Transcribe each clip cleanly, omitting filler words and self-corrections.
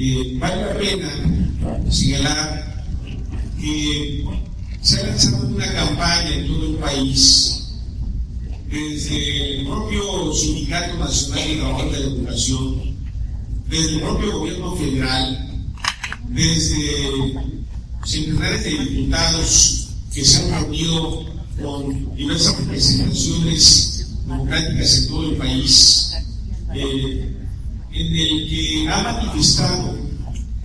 Vale la pena señalar que se ha lanzado una campaña en todo el país, desde el propio Sindicato Nacional de Trabajadores de la Educación, desde el propio gobierno federal, desde centenares de diputados que se han reunido con diversas representaciones democráticas en todo el país, en el que ha manifestado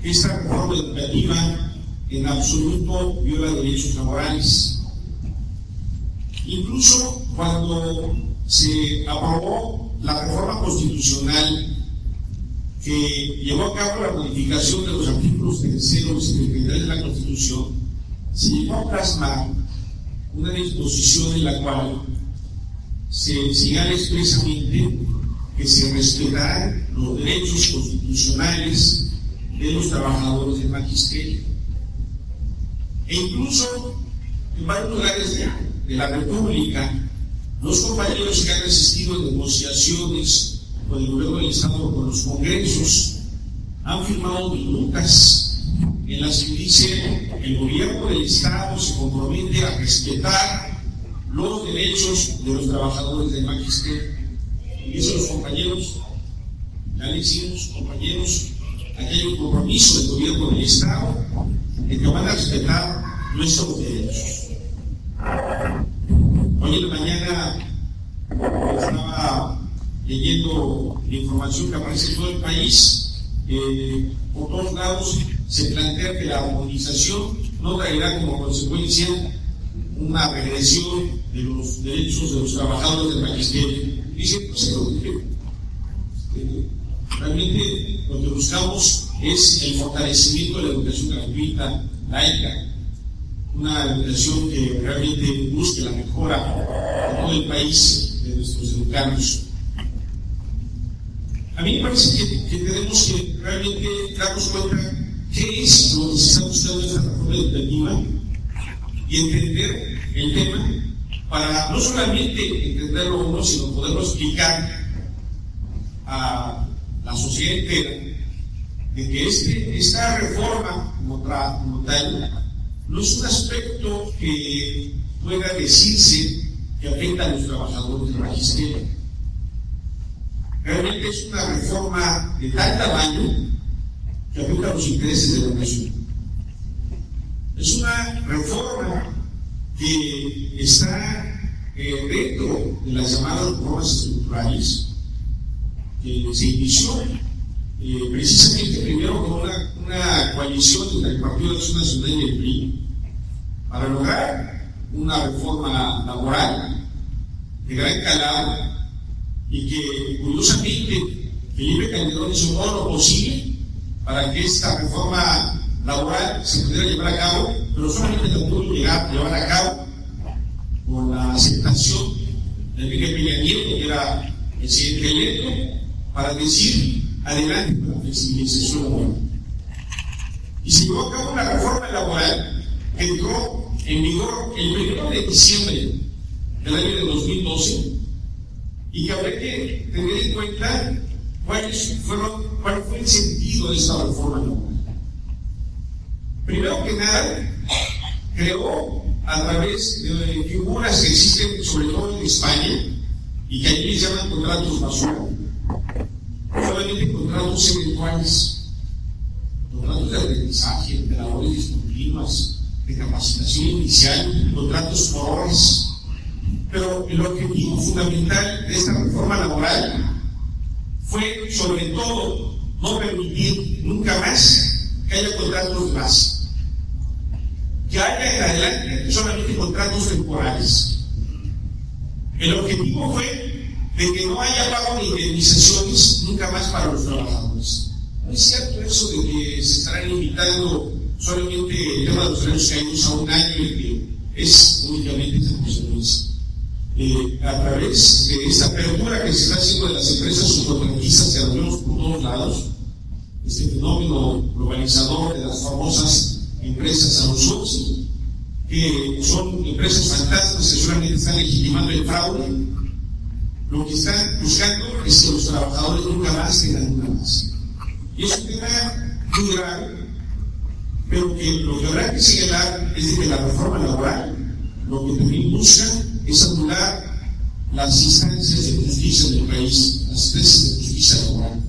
que esta reforma educativa en absoluto viola derechos laborales. Incluso cuando se aprobó la reforma constitucional que llevó a cabo la modificación de los artículos 3 y 73 de la Constitución, se llegó a plasmar una disposición en la cual se señala expresamente que se respetarán los derechos constitucionales de los trabajadores del magisterio. E incluso en varios lugares de la República, los compañeros que han asistido a negociaciones con el gobierno del Estado, con los congresos, han firmado minutas en las que dice que el gobierno del Estado se compromete a respetar los derechos de los trabajadores del magisterio. Y eso los compañeros, ya le decimos, compañeros, aquí hay un compromiso del gobierno del Estado de que van a respetar nuestros derechos. Hoy en la mañana estaba leyendo la información que aparece en todo el país. Por todos lados se plantea que la armonización no traerá como consecuencia una regresión de los derechos de los trabajadores del magisterio. Dice, pues realmente lo que buscamos es el fortalecimiento de la educación gratuita, laica, una educación que realmente busque la mejora de todo el país, de nuestros educandos. A mí me parece que tenemos que realmente darnos cuenta qué es lo que se está buscando en esta reforma educativa y entender el tema para no solamente entenderlo uno, sino poderlo explicar a la sociedad entera de que esta reforma como tal no es un aspecto que pueda decirse que afecta a los trabajadores del magisterio. Realmente es una reforma de tal tamaño que afecta a los intereses de la nación. Es una reforma que está dentro de las llamadas reformas estructurales, que se inició precisamente primero con una coalición entre el Partido de Acción Nacional y el PRI para lograr una reforma laboral de gran calado y que curiosamente Felipe Calderón hizo todo lo posible para que esta reforma laboral se pudiera llevar a cabo, pero solamente la pudo llevar a cabo con la aceptación de Enrique Peña Nieto, que era el presidente electo, para decir adelante con la flexibilización laboral. Y se llevó a cabo una reforma laboral que entró en vigor el 1 de diciembre del año de 2012 y que habrá que tener en cuenta cuál fue el sentido de esta reforma laboral. Primero que nada, creó a través de figuras que existen sobre todo en España y que allí les llaman contratos basura, solamente contratos eventuales, contratos de aprendizaje, de labores discontinuas, de capacitación inicial, contratos por horas. Pero el objetivo fundamental de esta reforma laboral fue, sobre todo, no permitir nunca más que haya contratos de base, que haya en adelante solamente contratos temporales. El objetivo fue de que no haya pago de indemnizaciones nunca más para los trabajadores. No es cierto eso de que se estarán limitando solamente el tema de los salarios caídos a un año y que es únicamente esa consecuencia. A través de esta apertura que se está haciendo de las empresas subcontratistas que las vemos por todos lados, este fenómeno globalizador de las famosas empresas outsourcing, que son empresas fantasmas que solamente están legitimando el fraude, lo que están buscando es que los trabajadores nunca más tengan una más. Y es un tema muy grave, pero que lo que habrá que señalar es de que la reforma laboral lo que también busca es anular las instancias de justicia del país, las instancias de justicia laboral.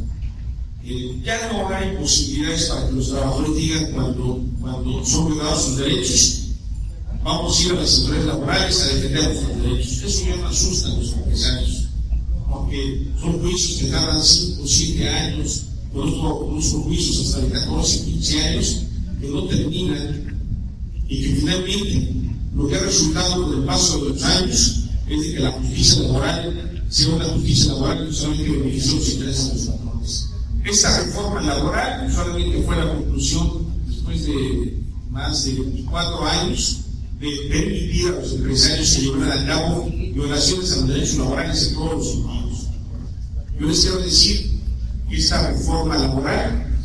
Ya no hay posibilidades para que los trabajadores digan cuando son violados sus derechos, vamos a ir a las autoridades laborales a defender nuestros derechos. Eso ya no asusta a los empresarios, porque son juicios que tardan 5 o 7 años, conozco juicios hasta de 14, 15 años, que no terminan y que finalmente lo que ha resultado con el paso de los años es de que la justicia laboral sea una justicia laboral que solamente beneficia los intereses de los patrones. Esta reforma laboral solamente fue la conclusión después de más de 24 años de permitir a los empresarios que llevaran a cabo violaciones a los derechos laborales en todos los sentidos. Yo les quiero decir que esta reforma laboral,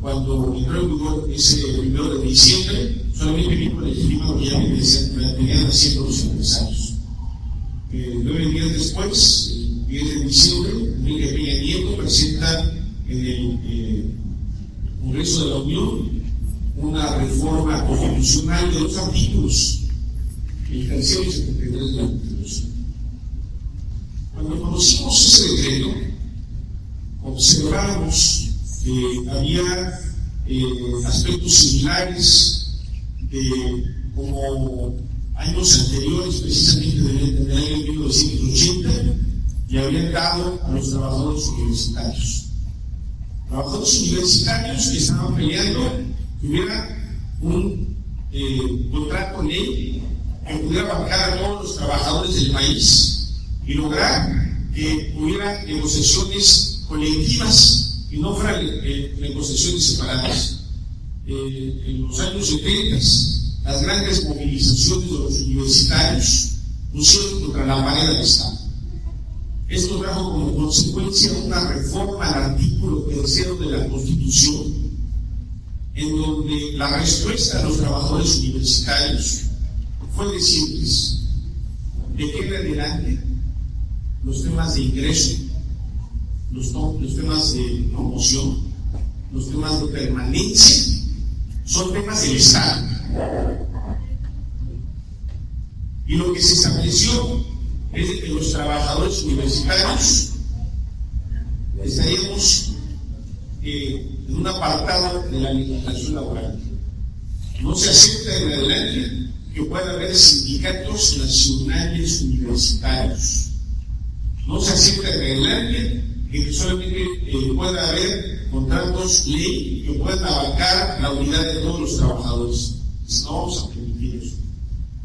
cuando entró en vigor ese 1 de diciembre, solamente vino legitimar lo que ya venían haciendo los empresarios. 9 días después, el 10 de diciembre, Enrique Peña Nieto presenta en el Congreso de la Unión una reforma constitucional de 2 artículos, el tercero y 73 de la Constitución. Cuando conocimos ese decreto, observamos que había aspectos similares de como años anteriores, precisamente del año 1980, y habían dado a los trabajadores universitarios. Trabajadores universitarios que estaban peleando que hubiera un contrato ley que pudiera abarcar a todos los trabajadores del país y lograr que hubiera negociaciones colectivas y no fueran negociaciones separadas. En los años 70, las grandes movilizaciones de los universitarios pusieron contra la pared del Estado. Esto trajo como consecuencia una reforma al artículo 3 de la Constitución, en donde la respuesta a los trabajadores universitarios fue decirles de que en adelante los temas de ingreso, los temas de promoción, los temas de permanencia son temas del Estado. Y lo que se estableció es de que los trabajadores universitarios estaríamos en un apartado de la legislación laboral. No se acepta en adelante que pueda haber sindicatos nacionales universitarios. No se acepta en adelante que solamente pueda haber contratos ley que puedan abarcar la unidad de todos los trabajadores. No vamos a permitir eso.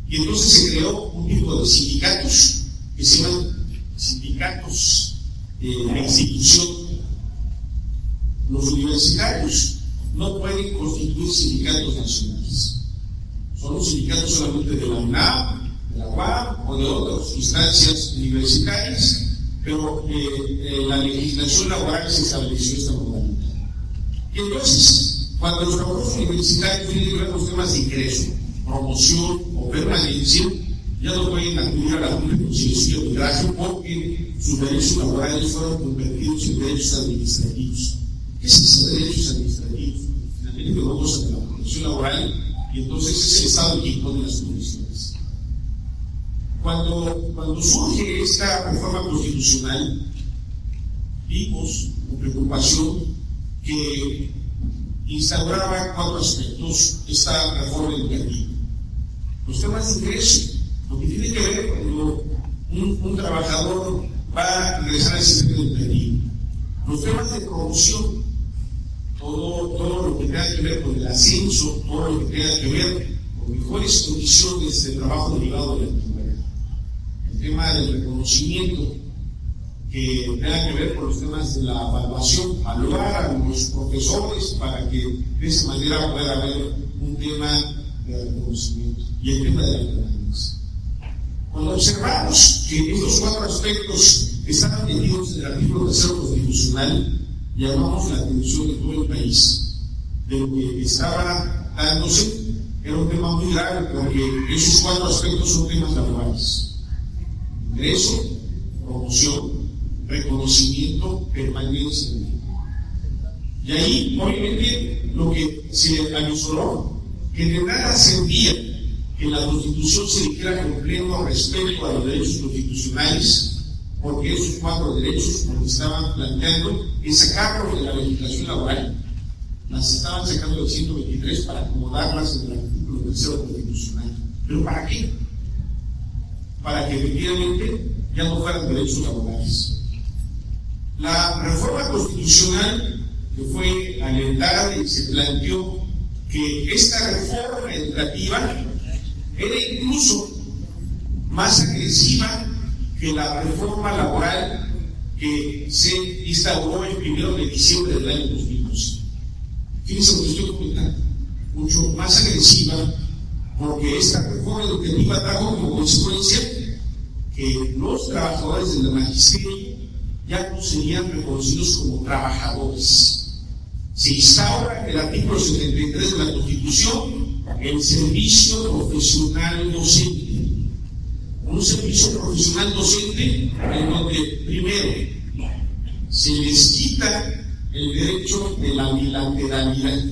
Y entonces se creó un tipo de sindicatos que se llaman sindicatos de institución. Los universitarios no pueden constituir sindicatos nacionales. Son los sindicatos solamente de la UNAM, de la UAM o de otras instancias universitarias, pero la legislación laboral se estableció esta modalidad. Y entonces, cuando los trabajadores universitarios tienen que ver los temas de ingreso, promoción o permanencia, ya no pueden acudir a la Junta de Conciliación y Arbitraje porque sus derechos laborales fueron convertidos en derechos administrativos. ¿Qué es eso de derechos administrativos? Finalmente no gozan de la protección laboral y entonces es el Estado el que impone las condiciones. Cuando surge esta reforma constitucional, vimos con preocupación que instauraba 4 aspectos esta reforma educativa. Los temas de ingreso, lo que tiene que ver cuando un trabajador va a ingresar al sistema educativo. Los temas de promoción, todo lo que tenga que ver con el ascenso, todo lo que tenga que ver con mejores condiciones de trabajo derivado de la antigüedad. El tema del reconocimiento, que tenga que ver con los temas de la evaluación, evaluar a los profesores para que de esa manera pueda haber un tema de reconocimiento. Y el tema de la permanencia. Cuando observamos que estos 4 aspectos estaban metidos en el artículo 3 constitucional, llamamos la atención de todo el país de lo que estaba dándose. Era un tema muy grave porque esos 4 aspectos son temas laborales: ingreso, promoción, reconocimiento, permanencia. Y ahí, obviamente, lo que se avisoró, que de nada servía que la Constitución se dijera con pleno respeto a los derechos constitucionales, porque esos 4 derechos, como estaban planteando, es sacarlos de la legislación laboral, las estaban sacando del 123 para acomodarlas en el artículo 3 constitucional. ¿Pero para qué? Para que efectivamente ya no fueran derechos laborales. La reforma constitucional que fue alentada y se planteó que esta reforma educativa era incluso más agresiva que la reforma laboral que se instauró el 1 de diciembre del año 2012. Fíjense lo que estoy comentando, mucho más agresiva, porque esta reforma educativa trajo como consecuencia que los trabajadores del magisterio ya no serían reconocidos como trabajadores. Se instaura el artículo 73 de la Constitución, el servicio profesional docente. Un servicio profesional docente en donde, primero, se les quita el derecho de la bilateralidad.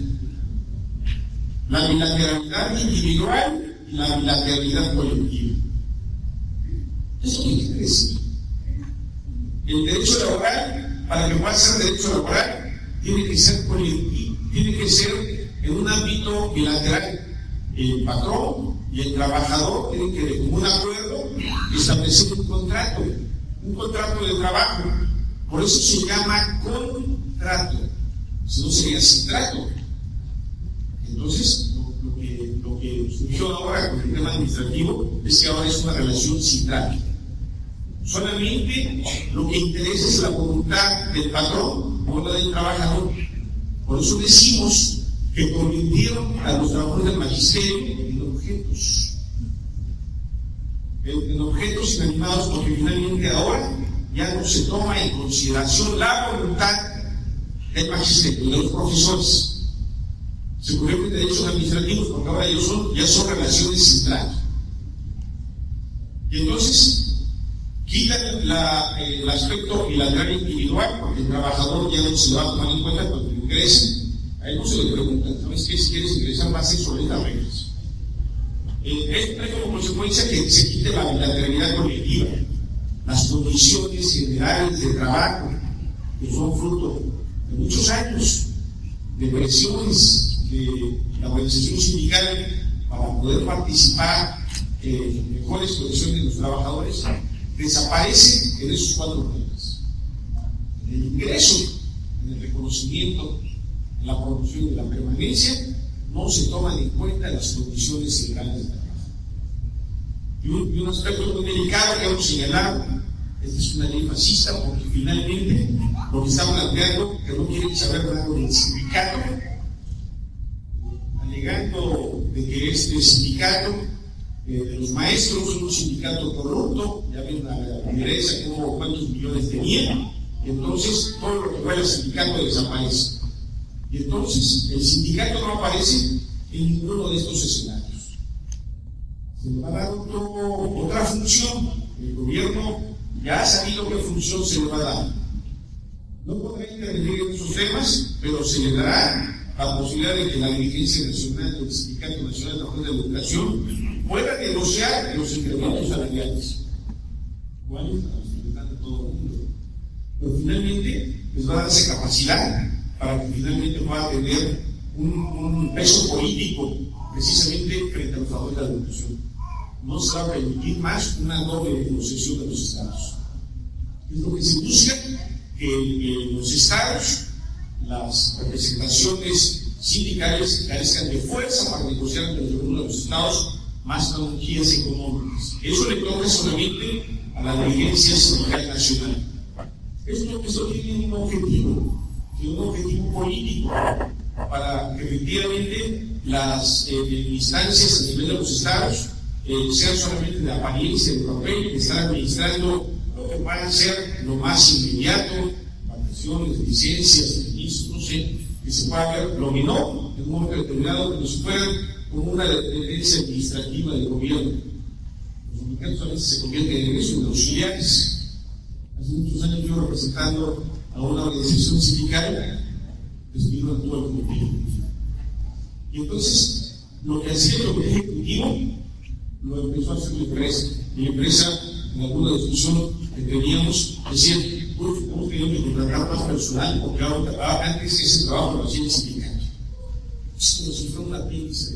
La bilateralidad individual y la bilateralidad colectiva. ¿Eso qué quiere decir? El derecho laboral, para que pueda ser derecho laboral, tiene que ser colectivo, tiene que ser en un ámbito bilateral. El patrón y el trabajador tienen que, de común acuerdo, establecer un contrato de trabajo. Por eso se llama contrato, si no sería sin trato. Entonces, lo que surgió ahora con el tema administrativo es que ahora es una relación sin trato. Solamente lo que interesa es la voluntad del patrón o la del trabajador. Por eso decimos que convirtieron a los trabajadores del magisterio en objetos inanimados, porque finalmente ahora ya no se toma en consideración la voluntad del magisterio, de los profesores. Se convierten en derechos administrativos porque ahora ellos ya son relaciones sin trato. Y entonces quitan el aspecto bilateral individual, porque el trabajador ya no se va a tomar en cuenta cuando ingresa. A él no se le pregunta, ¿sabes qué? Si quieres ingresar, va a ser sobre estas reglas. Esto trae como consecuencia que se quite la bilateralidad colectiva, las condiciones generales de trabajo, que son fruto de muchos años de presiones de la organización sindical para poder participar en mejores condiciones de los trabajadores, desaparecen en esos 4 temas. En el ingreso, en el reconocimiento, en la promoción y la permanencia, no se toman en cuenta las condiciones generales de trabajo. Y un aspecto muy delicado que hemos señalado, esta es una ley fascista porque finalmente lo que está planteando que no quieren saber nada del sindicato, alegando de que este sindicato de los maestros es un sindicato corrupto, ya ven la lideresa como cuántos millones tenía, y entonces todo lo que fue el sindicato desaparece. Y entonces el sindicato no aparece en ninguno de estos escenarios. Se le va a dar otra función. El gobierno ya ha sabido qué función se le va a dar. No podrá intervenir en esos temas, pero se le dará la posibilidad de que la dirigencia nacional del Sindicato Nacional de Trabajadores de la Educación pueda negociar los incrementos salariales. ¿Cuáles? De todo el mundo. Pero finalmente les va a dar esa capacidad para que finalmente pueda tener un peso político precisamente frente a los trabajadores de la educación. No se va a permitir más una doble negociación de los estados. Es lo que se busca, que en los estados las representaciones sindicales carezcan de fuerza para negociar entre los gobiernos de los estados más tecnologías económicas. Eso le toca solamente a la dirigencia sindical nacional. Esto tiene un objetivo político, para que efectivamente las instancias a nivel de los estados sean solamente de apariencia, de papel, que están administrando lo que van a ser lo más inmediato, vacaciones, licencias, permisos, no sé, que se pueda ver lo que no, en un momento determinado, como si fueran como una dependencia administrativa del gobierno. Los sindicatos a veces se convierten en eso, en auxiliares. Hace muchos años yo representando a una organización sindical, despidiendo a todo el comité. Y entonces, lo que hacía el comité ejecutivo lo empezó a hacer la empresa. Y la empresa, en alguna discusión que teníamos, decía: pues hemos tenido que contratar más personal, porque antes ese trabajo lo hacía el sindicato. Es como si fuera una pinza.